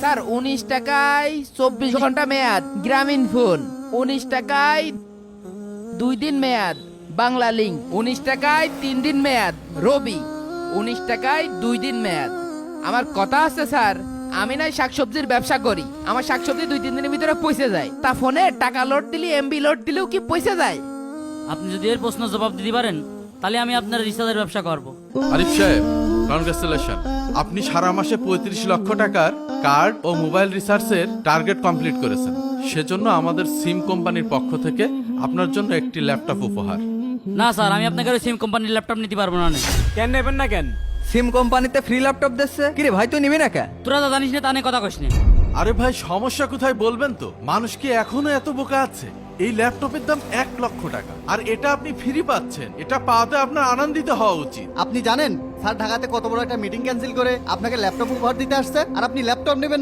Sir 19 টাকায় 24 ঘন্টা মেয়াদ গ্রামীণ ফোন, 19 টাকায় 2 দিন মেয়াদ বাংলা লিংক, 19 টাকায় 3 দিন মেয়াদ রবি, 19 টাকায় 2 দিন মেয়াদ। আমার কথা আছে স্যার, আমি নাই শাকসবজির ব্যবসা করি, আমার শাকসবজি 2-3 দিনের ভিতরে পয়সা যায়, তা ফোনে টাকা লোড দিলি এমবি লোড দিলেও কি পয়সা যায়? আপনি যদি এর প্রশ্ন জবাব দিতে পারেন তাহলে আমি আপনার রিচার্জের ব্যবসা করব। আরিফ সাহেব, কনগ্রেচুলেশন, আপনি সারা মাসে 35 লক্ষ টাকার কার্ড ও মোবাইল রিচার্জের টার্গেট কমপ্লিট করেছেন। সেজন্য আমাদের সিম কোম্পানির পক্ষ থেকে আপনার জন্য একটি ল্যাপটপ উপহার। না স্যার, আমি আপনাকে সিম কোম্পানির ল্যাপটপ নিতে পারবো না। কেন নেবেন না কেন? সিম কোম্পানিতে ফ্রি ল্যাপটপ দিচ্ছে, কিরে ভাই তুই নিবি না কেন? তোরা তো জানিস না, তা নিয়ে কথা কইস না। আরে ভাই, সমস্যা কোথায় বলবেন তো? মানুষ কি এখনো এত বোকা আছে? এই ল্যাপটপের দাম 1 লক্ষ টাকা, আর এটা আপনি ফ্রি পাচ্ছেন। এটা পাওয়াতে আপনার আনন্দিত হওয়া উচিত। আপনি জানেন স্যার ঢাকাতে কত বড় একটা মিটিং ক্যান্সেল করে আপনাকে ল্যাপটপ উপহার দিতে আসছে, আর আপনি ল্যাপটপ নেবেন